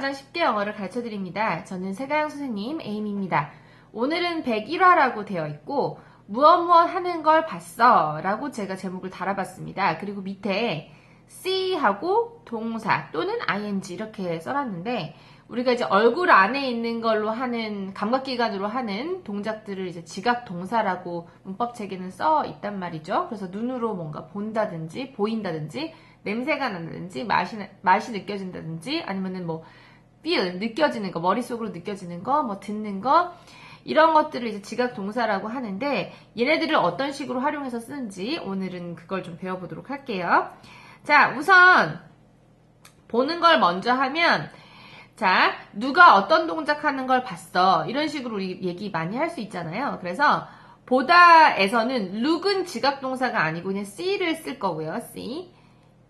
가장 쉽게 영어를 가르쳐 드립니다. 저는 세가영 선생님 에임입니다. 오늘은 101화라고 되어 있고 무엇 하는 걸 봤어 라고 제가 제목을 달아봤습니다. 그리고 밑에 see하고 동사 또는 ing 이렇게 써놨는데 우리가 이제 얼굴 안에 있는 걸로 하는 감각기관으로 하는 동작들을 이제 지각 동사라고 문법 체계는 써 있단 말이죠. 그래서 눈으로 뭔가 본다든지 보인다든지 냄새가 난다든지 맛이 느껴진다든지 아니면은 뭐 feel 느껴지는 거 머릿속으로 느껴지는 거 뭐 듣는 거 이런 것들을 이제 지각 동사라고 하는데 얘네들을 어떤 식으로 활용해서 쓰는지 오늘은 그걸 좀 배워보도록 할게요. 자, 우선 보는 걸 먼저 하면 자, 누가 어떤 동작 하는 걸 봤어. 이런 식으로 우리 얘기 많이 할 수 있잖아요. 그래서 보다에서는 look은 지각 동사가 아니고 그냥 see를 쓸 거고요.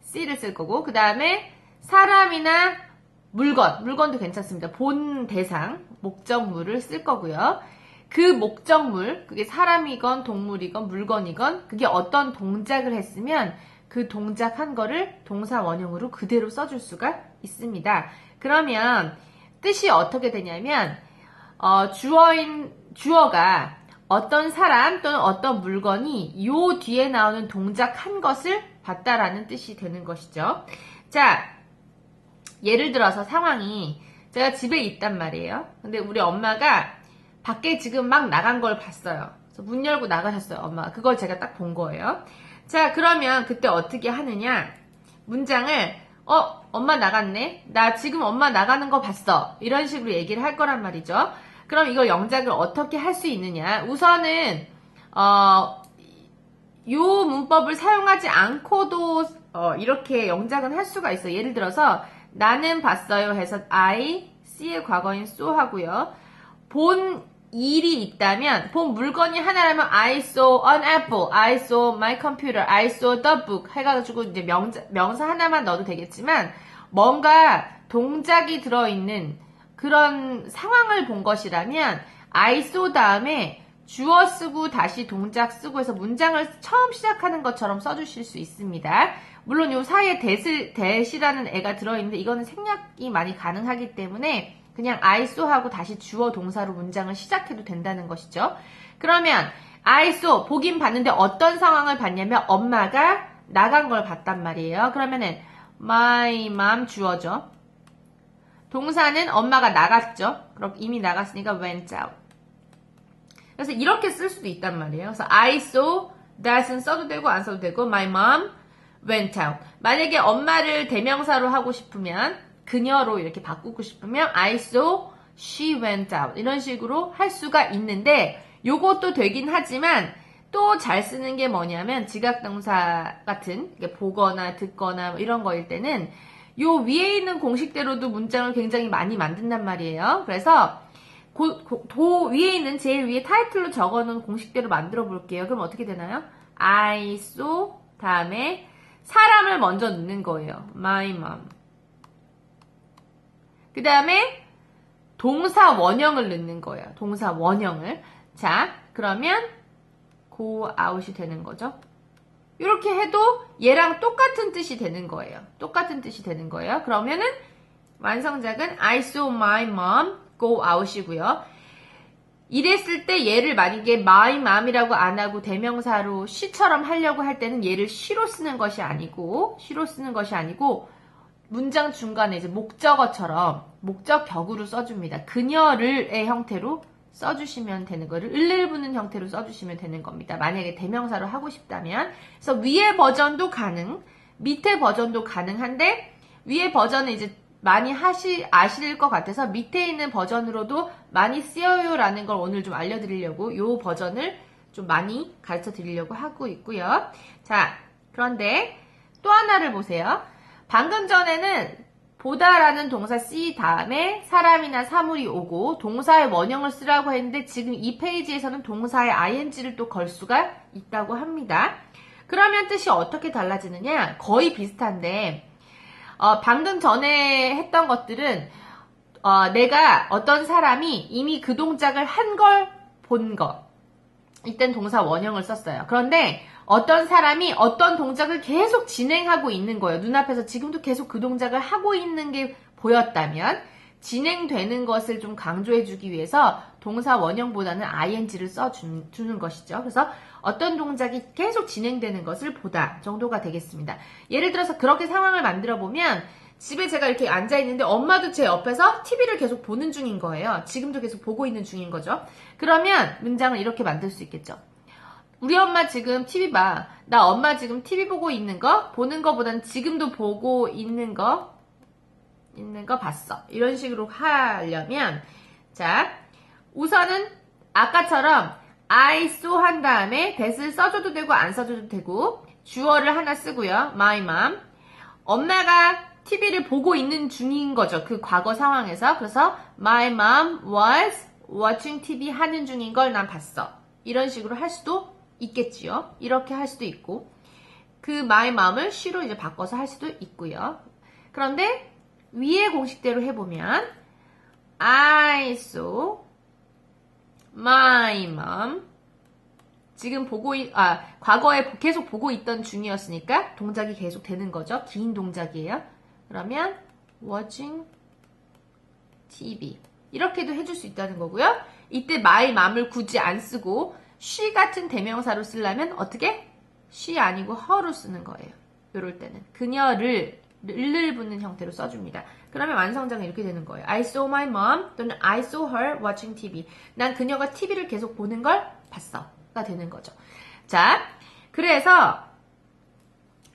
see를 쓸 거고 그 다음에 사람이나 물건도 괜찮습니다. 본 대상, 목적물을 쓸 거고요. 그 목적물, 그게 사람이건 동물이건 물건이건 그게 어떤 동작을 했으면 그 동작한 거를 동사 원형으로 그대로 써줄 수가 있습니다. 그러면 뜻이 어떻게 되냐면 주어가 어떤 사람 또는 어떤 물건이 요 뒤에 나오는 동작한 것을 봤다라는 뜻이 되는 것이죠. 자, 예를 들어서 상황이 제가 집에 있단 말이에요. 근데 우리 엄마가 밖에 지금 막 나간 걸 봤어요. 그래서 문 열고 나가셨어요, 엄마가. 그걸 제가 딱 본 거예요. 자, 그러면 그때 어떻게 하느냐? 문장을 엄마 나갔네? 나 지금 엄마 나가는 거 봤어. 이런 식으로 얘기를 할 거란 말이죠. 그럼 이걸 영작을 어떻게 할 수 있느냐? 우선은 요 문법을 사용하지 않고도 이렇게 영작은 할 수가 있어요. 예를 들어서 나는 봤어요 해서 I see의 과거인 saw 하고요. 본 일이 있다면 본 물건이 하나라면 I saw an apple, I saw my computer, I saw the book 해가지고 이제 명사 하나만 넣어도 되겠지만 뭔가 동작이 들어있는 그런 상황을 본 것이라면 I saw 다음에 주어 쓰고 다시 동작 쓰고 해서 문장을 처음 시작하는 것처럼 써주실 수 있습니다. 물론 요 사이에 that이라는 애가 들어있는데 이거는 생략이 많이 가능하기 때문에 그냥 I saw 하고 다시 주어 동사로 문장을 시작해도 된다는 것이죠. 그러면 I saw 보긴 봤는데 어떤 상황을 봤냐면 엄마가 나간 걸 봤단 말이에요. 그러면은 my mom 주어죠. 동사는 엄마가 나갔죠. 그럼 이미 나갔으니까 went out. 그래서 이렇게 쓸 수도 있단 말이에요. 그래서 I saw that은 써도 되고 안 써도 되고 my mom went out. 만약에 엄마를 대명사로 하고 싶으면 그녀로 이렇게 바꾸고 싶으면 I saw she went out 이런 식으로 할 수가 있는데 요것도 되긴 하지만 또 잘 쓰는 게 뭐냐면 지각동사 같은 보거나 듣거나 이런 거일 때는 요 위에 있는 공식대로도 문장을 굉장히 많이 만든단 말이에요. 그래서 위에 있는 제일 위에 타이틀로 적어놓은 공식대로 만들어 볼게요. 그럼 어떻게 되나요? I saw 다음에 사람을 먼저 넣는 거예요. My mom. 그 다음에 동사 원형을 넣는 거예요. 동사 원형을. 자, 그러면 go out이 되는 거죠. 이렇게 해도 얘랑 똑같은 뜻이 되는 거예요. 똑같은 뜻이 되는 거예요. 그러면은 완성작은 I saw my mom go out이고요. 이랬을 때 얘를 만약에 my mom이라고 안 하고 대명사로 she처럼 하려고 할 때는 얘를 she로 쓰는 것이 아니고 문장 중간에 이제 목적어처럼 목적격으로 써줍니다. 그녀를의 형태로 써주시면 되는 거를 을을 붙는 형태로 써주시면 되는 겁니다. 만약에 대명사로 하고 싶다면. 그래서 위에 버전도 가능, 밑에 버전도 가능한데 위에 버전은 이제 많이 아실 것 같아서 밑에 있는 버전으로도 많이 쓰여요라는 걸 오늘 좀 알려드리려고 요 버전을 좀 많이 가르쳐 드리려고 하고 있고요. 자, 그런데 또 하나를 보세요. 방금 전에는 보다라는 동사 see 다음에 사람이나 사물이 오고 동사의 원형을 쓰라고 했는데 지금 이 페이지에서는 동사의 ing를 또 걸 수가 있다고 합니다. 그러면 뜻이 어떻게 달라지느냐? 거의 비슷한데 방금 전에 했던 것들은 내가 어떤 사람이 이미 그 동작을 한 걸 본 거. 이땐 동사 원형을 썼어요. 그런데 어떤 사람이 어떤 동작을 계속 진행하고 있는 거예요. 눈앞에서 지금도 계속 그 동작을 하고 있는 게 보였다면 진행되는 것을 좀 강조해주기 위해서 동사 원형보다는 ing를 써주는 것이죠. 그래서 어떤 동작이 계속 진행되는 것을 보다 정도가 되겠습니다. 예를 들어서 그렇게 상황을 만들어 보면 집에 제가 이렇게 앉아 있는데 엄마도 제 옆에서 TV를 계속 보는 중인 거예요. 지금도 계속 보고 있는 중인 거죠. 그러면 문장을 이렇게 만들 수 있겠죠. 우리 엄마 지금 TV 봐. 나 엄마 지금 TV 보고 있는 거 보는 거보단 지금도 보고 있는 거 봤어. 이런 식으로 하려면 자 우선은 아까처럼 I saw 한 다음에 that을 써줘도 되고 안 써줘도 되고 주어를 하나 쓰고요. My mom. 엄마가 TV를 보고 있는 중인 거죠. 그 과거 상황에서. 그래서 my mom was watching TV 하는 중인 걸 난 봤어. 이런 식으로 할 수도 있겠지요. 이렇게 할 수도 있고 그 my mom을 she로 이제 바꿔서 할 수도 있고요. 그런데 위의 공식대로 해보면 I saw my mom 지금 과거에 계속 보고 있던 중이었으니까 동작이 계속 되는 거죠. 긴 동작이에요. 그러면 watching TV 이렇게도 해줄 수 있다는 거고요. 이때 my mom을 굳이 안 쓰고 she 같은 대명사로 쓰려면 어떻게? she 아니고 her로 쓰는 거예요. 이럴 때는 그녀를 를 붙는 형태로 써줍니다. 그러면 완성장은 이렇게 되는 거예요. I saw my mom 또는 I saw her watching TV. 난 그녀가 TV를 계속 보는 걸 봤어. 가 되는 거죠. 자, 그래서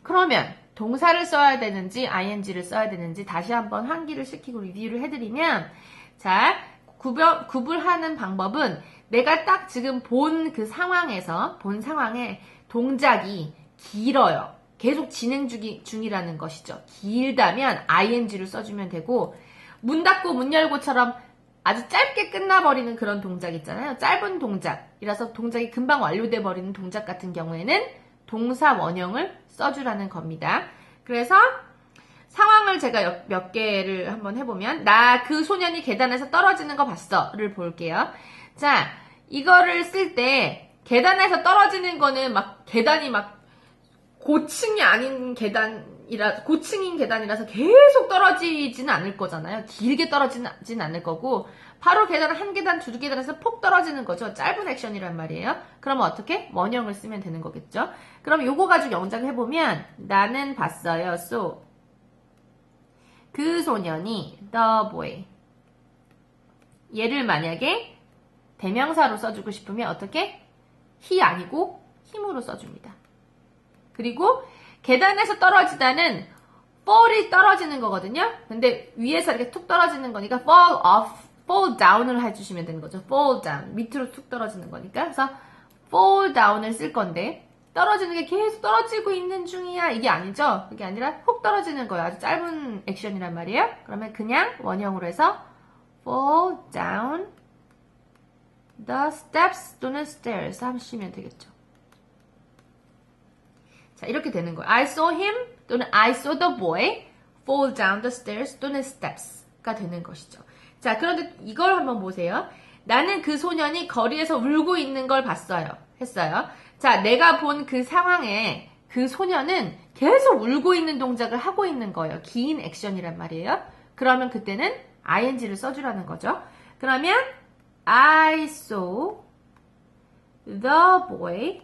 그러면 동사를 써야 되는지 ing를 써야 되는지 다시 한번 환기를 시키고 리뷰를 해드리면 자, 구분하는 방법은 내가 딱 지금 본 상황에 동작이 길어요. 계속 진행 중이라는 것이죠. 길다면 ing를 써주면 되고 문 닫고 문 열고처럼 아주 짧게 끝나버리는 그런 동작 있잖아요. 짧은 동작이라서 동작이 금방 완료돼 버리는 동작 같은 경우에는 동사 원형을 써주라는 겁니다. 그래서 상황을 제가 몇 개를 한번 해보면 나 그 소년이 계단에서 떨어지는 거 봤어를 볼게요. 자, 이거를 쓸 때 계단에서 떨어지는 거는 막 계단이 막 고층이 아닌 고층인 계단이라서 계속 떨어지지는 않을 거잖아요. 길게 떨어지진 않을 거고 바로 계단 한 계단 두 계단에서 폭 떨어지는 거죠. 짧은 액션이란 말이에요. 그러면 어떻게? 원형을 쓰면 되는 거겠죠. 그럼 요거 가지고 영작을 해보면 나는 봤어요. So 그 소년이 the boy 얘를 만약에 대명사로 써주고 싶으면 어떻게? he 아니고 him으로 써줍니다. 그리고 계단에서 떨어지다는 fall이 떨어지는 거거든요. 근데 위에서 이렇게 툭 떨어지는 거니까 fall off, fall down을 해주시면 되는 거죠. fall down, 밑으로 툭 떨어지는 거니까. 그래서 fall down을 쓸 건데 떨어지는 게 계속 떨어지고 있는 중이야. 이게 아니죠. 그게 아니라 훅 떨어지는 거예요. 아주 짧은 액션이란 말이에요. 그러면 그냥 원형으로 해서 fall down the steps 또는 stairs 하시면 되겠죠. 자, 이렇게 되는 거예요. I saw him 또는 I saw the boy fall down the stairs 또는 steps가 되는 것이죠. 자, 그런데 이걸 한번 보세요. 나는 그 소년이 거리에서 울고 있는 걸 봤어요. 했어요. 자, 내가 본 그 상황에 그 소년은 계속 울고 있는 동작을 하고 있는 거예요. 긴 액션이란 말이에요. 그러면 그때는 ing를 써주라는 거죠. 그러면 I saw the boy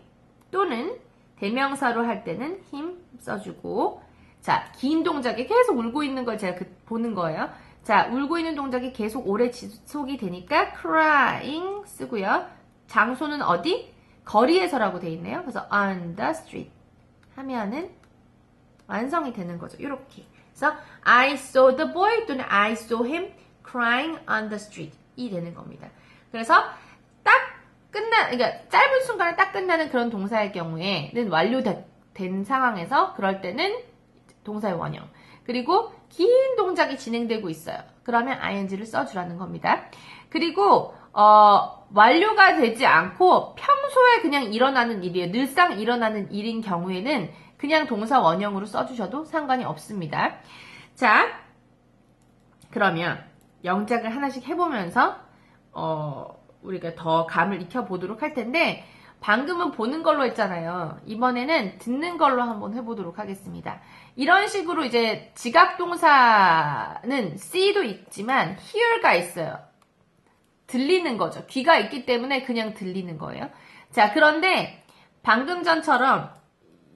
또는 대명사로 할 때는 him 써주고 자, 긴 동작에 계속 울고 있는 걸 제가 보는 거예요. 자, 울고 있는 동작이 계속 오래 지속이 되니까 crying 쓰고요. 장소는 어디? 거리에서라고 돼 있네요. 그래서 on the street 하면은 완성이 되는 거죠. 이렇게. 그래서 I saw the boy 또는 I saw him crying on the street 이 되는 겁니다. 그래서 그러니까 짧은 순간에 딱 끝나는 그런 동사의 경우에는 완료된 상황에서 그럴 때는 동사의 원형. 그리고 긴 동작이 진행되고 있어요. 그러면 ing를 써주라는 겁니다. 그리고 완료가 되지 않고 평소에 그냥 일어나는 일이에요. 늘상 일어나는 일인 경우에는 그냥 동사 원형으로 써주셔도 상관이 없습니다. 자, 그러면 영작을 하나씩 해보면서 우리가 더 감을 익혀보도록 할 텐데 방금은 보는 걸로 했잖아요. 이번에는 듣는 걸로 한번 해보도록 하겠습니다. 이런 식으로 이제 지각동사는 see도 있지만 hear가 있어요. 들리는 거죠. 귀가 있기 때문에 그냥 들리는 거예요. 자, 그런데 방금 전처럼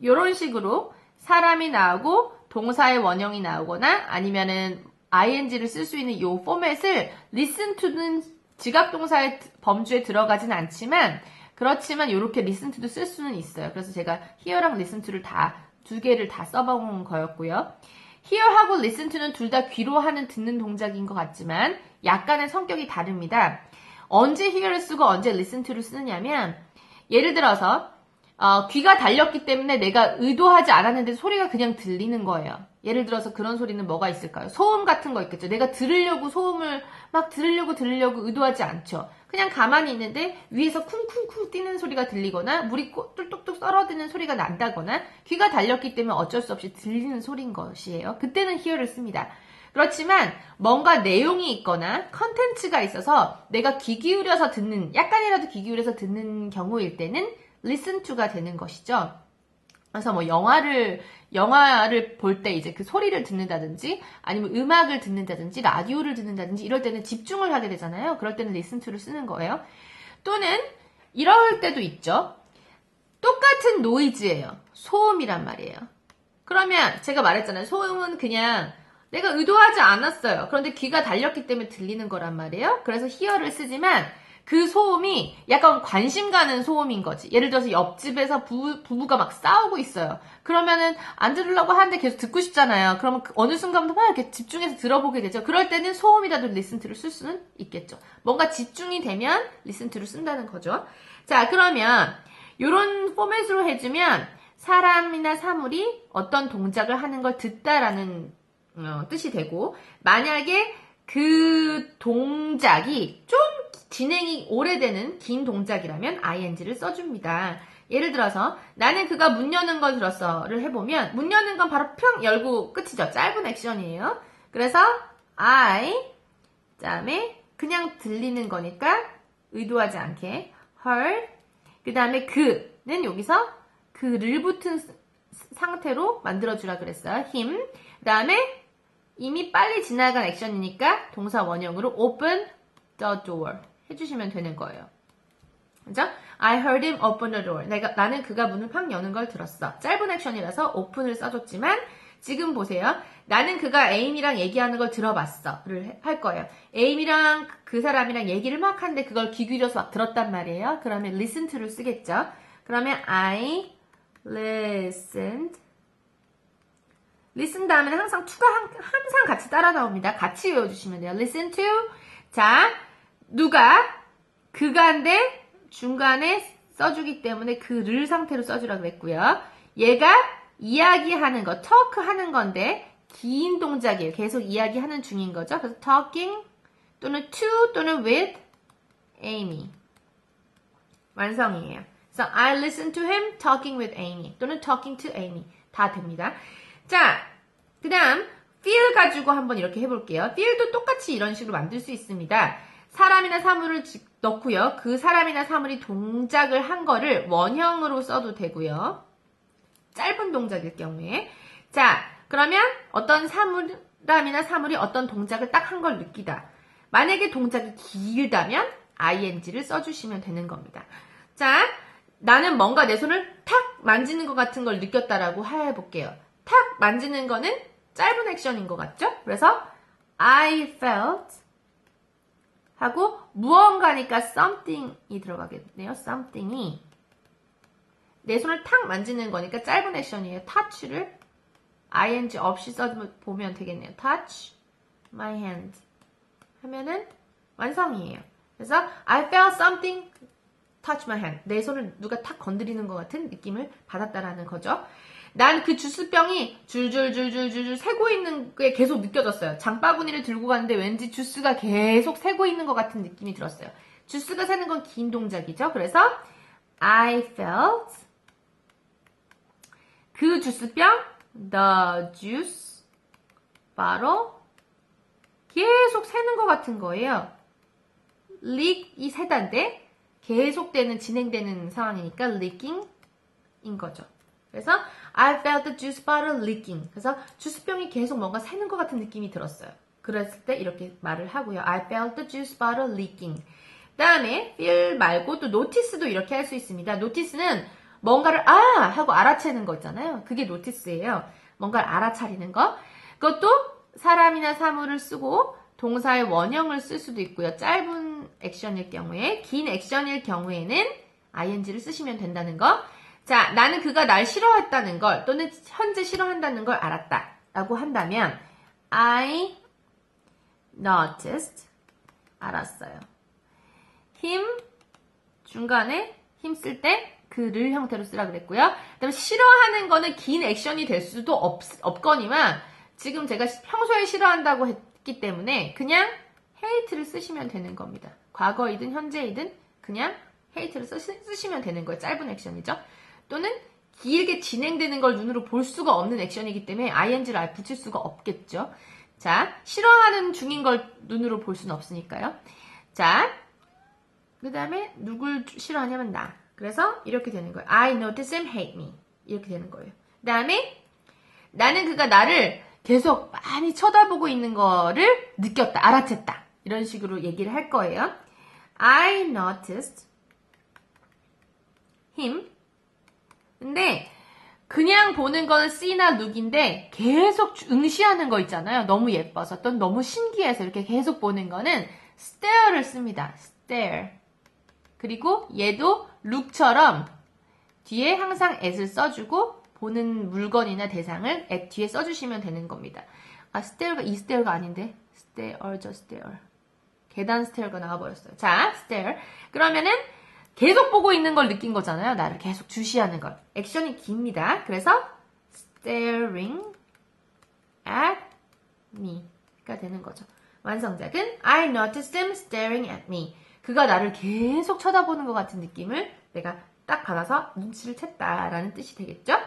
이런 식으로 사람이 나오고 동사의 원형이 나오거나 아니면은 ing를 쓸 수 있는 이 포맷을 listen to는 지각동사의 범주에 들어가진 않지만 그렇지만 이렇게 listen to도 쓸 수는 있어요. 그래서 제가 hear랑 listen to를 두 개를 다 써본 거였고요. hear하고 listen to는 둘 다 귀로 하는 듣는 동작인 것 같지만 약간의 성격이 다릅니다. 언제 hear를 쓰고 언제 listen to를 쓰느냐면 예를 들어서 귀가 달렸기 때문에 내가 의도하지 않았는데 소리가 그냥 들리는 거예요. 예를 들어서 그런 소리는 뭐가 있을까요? 소음 같은 거 있겠죠. 내가 들으려고 소음을 막 들으려고 의도하지 않죠. 그냥 가만히 있는데 위에서 쿵쿵쿵 뛰는 소리가 들리거나 물이 뚝뚝뚝 썰어드는 소리가 난다거나 귀가 달렸기 때문에 어쩔 수 없이 들리는 소리인 것이에요. 그때는 hear를 씁니다. 그렇지만 뭔가 내용이 있거나 컨텐츠가 있어서 내가 귀 기울여서 듣는, 약간이라도 귀 기울여서 듣는 경우일 때는 listen to가 되는 것이죠. 그래서 뭐 영화를 볼 때 이제 그 소리를 듣는다든지 아니면 음악을 듣는다든지 라디오를 듣는다든지 이럴 때는 집중을 하게 되잖아요. 그럴 때는 listen to를 쓰는 거예요. 또는 이럴 때도 있죠. 똑같은 노이즈예요. 소음이란 말이에요. 그러면 제가 말했잖아요. 소음은 그냥 내가 의도하지 않았어요. 그런데 귀가 달렸기 때문에 들리는 거란 말이에요. 그래서 hear를 쓰지만 그 소음이 약간 관심 가는 소음인 거지. 예를 들어서 옆집에서 부부가 막 싸우고 있어요. 그러면은 안 들으려고 하는데 계속 듣고 싶잖아요. 그러면 어느 순간부터 막 이렇게 집중해서 들어보게 되죠. 그럴 때는 소음이라도 listen to를 쓸 수는 있겠죠. 뭔가 집중이 되면 listen to를 쓴다는 거죠. 자, 그러면 이런 포맷으로 해주면 사람이나 사물이 어떤 동작을 하는 걸 듣다라는 뜻이 되고, 만약에 그 동작이 좀 진행이 오래되는 긴 동작이라면 ing를 써줍니다. 예를 들어서 나는 그가 문 여는 걸 들었어를 해보면 문 여는 건 바로 평 열고 끝이죠. 짧은 액션이에요. 그래서 I 그다음에 그냥 들리는 거니까 의도하지 않게 heard 그 다음에 그는 여기서 그를 붙은 상태로 만들어주라 그랬어요. him 그 다음에 이미 빨리 지나간 액션이니까 동사 원형으로 open the door 해주시면 되는 거예요. 그죠? I heard him open the door. 나는 그가 문을 팍 여는 걸 들었어. 짧은 액션이라서 open을 써줬지만 지금 보세요. 나는 그가 에이미랑 얘기하는 걸 들어봤어를 할 거예요. 에이미랑 그 사람이랑 얘기를 막 하는데 그걸 귀 기울여서 막 들었단 말이에요. 그러면 listen to를 쓰겠죠. 그러면 I listened listen 다음에는 항상 to가 항상 같이 따라 나옵니다. 같이 외워주시면 돼요. listen to. 자, 그가인데 중간에 써주기 때문에 그를 상태로 써주라 그랬고요. 얘가 이야기하는 거, talk 하는 건데 긴 동작이에요. 계속 이야기하는 중인 거죠. 그래서 talking 또는 to 또는 with Amy. 완성이에요. 그래서 I listen to him talking with Amy 또는 talking to Amy. 다 됩니다. 자, 그 다음 feel 가지고 한번 이렇게 해볼게요. feel도 똑같이 이런 식으로 만들 수 있습니다. 사람이나 사물을 넣고요. 그 사람이나 사물이 동작을 한 거를 원형으로 써도 되고요. 짧은 동작일 경우에. 자, 그러면 어떤 사람이나 사물이 어떤 동작을 딱 한 걸 느끼다. 만약에 동작이 길다면 ing를 써주시면 되는 겁니다. 자, 나는 뭔가 내 손을 탁 만지는 것 같은 걸 느꼈다라고 해볼게요. 탁 만지는 거는 짧은 액션인 것 같죠? 그래서 I felt 하고 무언가니까 something이 들어가겠네요. something이 내 손을 탁 만지는 거니까 짧은 액션이에요. touch를 ing 없이 써보면 되겠네요. touch my hand 하면은 완성이에요. 그래서 I felt something touch my hand. 내 손을 누가 탁 건드리는 것 같은 느낌을 받았다라는 거죠. 난 그 주스병이 줄줄줄줄줄 새고 있는 게 계속 느껴졌어요. 장바구니를 들고 가는데 왠지 주스가 계속 새고 있는 것 같은 느낌이 들었어요. 주스가 새는 건 긴 동작이죠. 그래서 I felt 그 주스병 the juice bottle 계속 새는 것 같은 거예요. leak이 새다인데 계속되는, 진행되는 상황이니까 leaking인 거죠. 그래서 I felt the juice bottle leaking. 그래서 주스병이 계속 뭔가 새는 것 같은 느낌이 들었어요. 그랬을 때 이렇게 말을 하고요. I felt the juice bottle leaking. 그 다음에 feel 말고 또 notice도 이렇게 할 수 있습니다. notice는 뭔가를 하고 알아채는 거 있잖아요. 그게 notice예요. 뭔가를 알아차리는 거. 그것도 사람이나 사물을 쓰고 동사의 원형을 쓸 수도 있고요. 짧은 액션일 경우에, 긴 액션일 경우에는 ing를 쓰시면 된다는 거. 자, 나는 그가 날 싫어했다는 걸 또는 현재 싫어한다는 걸 알았다 라고 한다면 I noticed 알았어요. him 중간에 him 쓸 때 그를 형태로 쓰라 그랬고요. 그다음에 싫어하는 거는 긴 액션이 될 수도 없거니와 지금 제가 평소에 싫어한다고 했기 때문에 그냥 hate를 쓰시면 되는 겁니다. 과거이든 현재이든 그냥 hate를 쓰시면 되는 거예요. 짧은 액션이죠. 또는 길게 진행되는 걸 눈으로 볼 수가 없는 액션이기 때문에 ing를 아예 붙일 수가 없겠죠. 자, 싫어하는 중인 걸 눈으로 볼 수는 없으니까요. 자, 그 다음에 누굴 싫어하냐면 나. 그래서 이렇게 되는 거예요. I notice him hate me. 이렇게 되는 거예요. 그 다음에 나는 그가 나를 계속 많이 쳐다보고 있는 거를 느꼈다, 알아챘다. 이런 식으로 얘기를 할 거예요. I noticed him. 근데 그냥 보는 거는 see나 look인데 계속 응시하는 거 있잖아요. 너무 예뻐서 또는 너무 신기해서 이렇게 계속 보는 거는 stare를 씁니다. stare. 그리고 얘도 look처럼 뒤에 항상 at을 써주고 보는 물건이나 대상을 at 뒤에 써주시면 되는 겁니다. stare가 이 stare가 아닌데 stare죠, stare. 계단 stare가 나와버렸어요. 자, stare. 그러면은 계속 보고 있는 걸 느낀 거잖아요. 나를 계속 주시하는 걸. 액션이 깁니다. 그래서 staring at me가 되는 거죠. 완성작은 I noticed him staring at me. 그가 나를 계속 쳐다보는 것 같은 느낌을 내가 딱 받아서 눈치를 챘다라는 뜻이 되겠죠?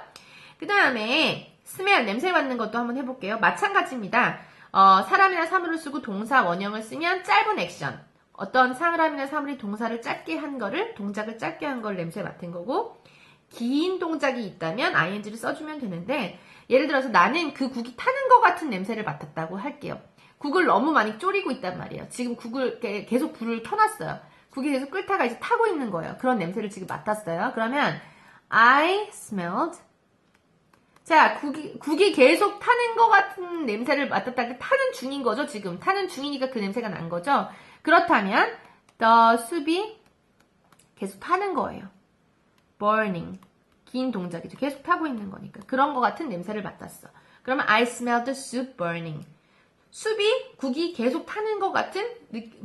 그 다음에 smell, 냄새 맡는 것도 한번 해볼게요. 마찬가지입니다. 사람이나 사물을 쓰고 동사 원형을 쓰면 짧은 액션. 어떤 사람이나 사물이 동사를 짧게 한 거를, 동작을 짧게 한 걸 냄새 맡은 거고, 긴 동작이 있다면 ing를 써주면 되는데, 예를 들어서 나는 그 국이 타는 것 같은 냄새를 맡았다고 할게요. 국을 너무 많이 졸이고 있단 말이에요. 지금 국을 계속 불을 켜놨어요. 국이 계속 끓다가 이제 타고 있는 거예요. 그런 냄새를 지금 맡았어요. 그러면 I smelled. 자, 국이 계속 타는 것 같은 냄새를 맡았다. 타는 중인 거죠, 지금. 타는 중이니까 그 냄새가 난 거죠. 그렇다면 the 숲이 계속 타는 거예요. burning. 긴 동작이죠. 계속 타고 있는 거니까. 그런 것 같은 냄새를 맡았어. 그러면 I smelled the soup burning. 국이 계속 타는 것 같은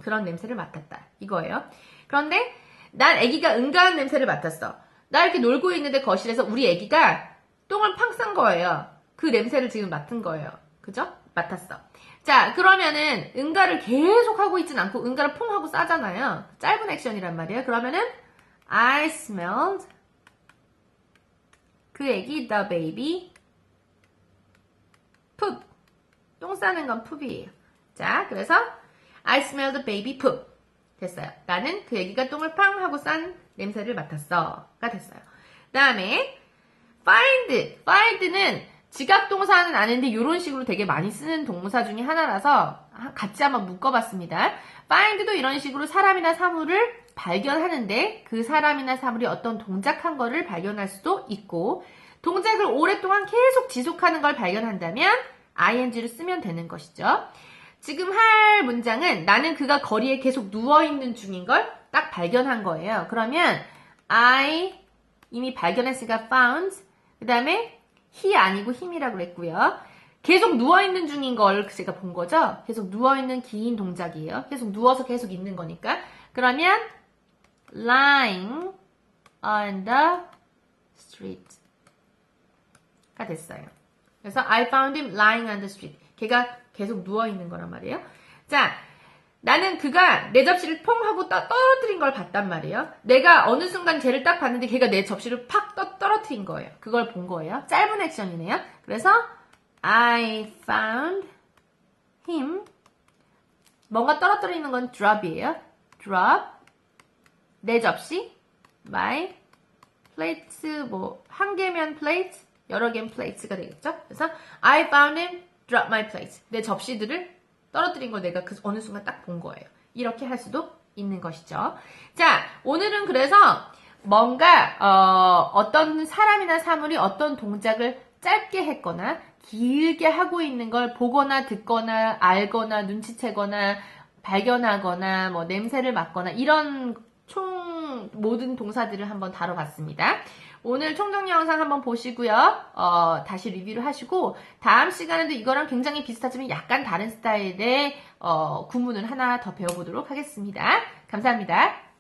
그런 냄새를 맡았다. 이거예요. 그런데 난 아기가 응가한 냄새를 맡았어. 나 이렇게 놀고 있는데 거실에서 우리 아기가 똥을 팡 싼 거예요. 그 냄새를 지금 맡은 거예요. 그죠? 맡았어. 자, 그러면은 응가를 계속 하고 있진 않고 응가를 퐁 하고 싸잖아요. 짧은 액션이란 말이에요. 그러면은 I smelled 그 아기 the baby poop. 똥 싸는 건 poop이에요. 자, 그래서 I smelled the baby poop. 됐어요. 나는 그 아기가 똥을 팡 하고 싼 냄새를 맡았어. 가 됐어요. 그 다음에 find는 지각동사는 아닌데 이런 식으로 되게 많이 쓰는 동사 중에 하나라서 같이 한번 묶어봤습니다. find도 이런 식으로 사람이나 사물을 발견하는데 그 사람이나 사물이 어떤 동작한 거를 발견할 수도 있고 동작을 오랫동안 계속 지속하는 걸 발견한다면 ing를 쓰면 되는 것이죠. 지금 할 문장은 나는 그가 거리에 계속 누워있는 중인 걸 딱 발견한 거예요. 그러면 I 이미 발견했으니까 found 그 다음에 he 아니고 him이라고 그랬고요. 계속 누워있는 중인 걸 제가 본 거죠. 계속 누워있는 긴 동작이에요. 계속 누워서 계속 있는 거니까. 그러면 lying on the street 가 됐어요. 그래서 I found him lying on the street. 걔가 계속 누워있는 거란 말이에요. 자, 나는 그가 내 접시를 퐁 하고 떨어뜨린 걸 봤단 말이에요. 내가 어느 순간 쟤를 딱 봤는데 걔가 내 접시를 팍 떨어뜨린 거예요. 그걸 본 거예요. 짧은 액션이네요. 그래서 I found him 뭔가 떨어뜨리는 건 drop이에요. drop 내 접시, my plates, 뭐, 한 개면 plate, 여러 개면 plates가 되겠죠? 그래서 I found him drop my plates. 내 접시들을 떨어뜨린 걸 내가 그 어느 순간 딱 본 거예요. 이렇게 할 수도 있는 것이죠. 자, 오늘은 그래서 뭔가 어떤 사람이나 사물이 어떤 동작을 짧게 했거나 길게 하고 있는 걸 보거나 듣거나 알거나 눈치채거나 발견하거나 뭐 냄새를 맡거나 이런 총 모든 동사들을 한번 다뤄봤습니다. 오늘 총정리 영상 한번 보시고요. 다시 리뷰를 하시고 다음 시간에도 이거랑 굉장히 비슷하지만 약간 다른 스타일의 구문을 하나 더 배워보도록 하겠습니다. 감사합니다.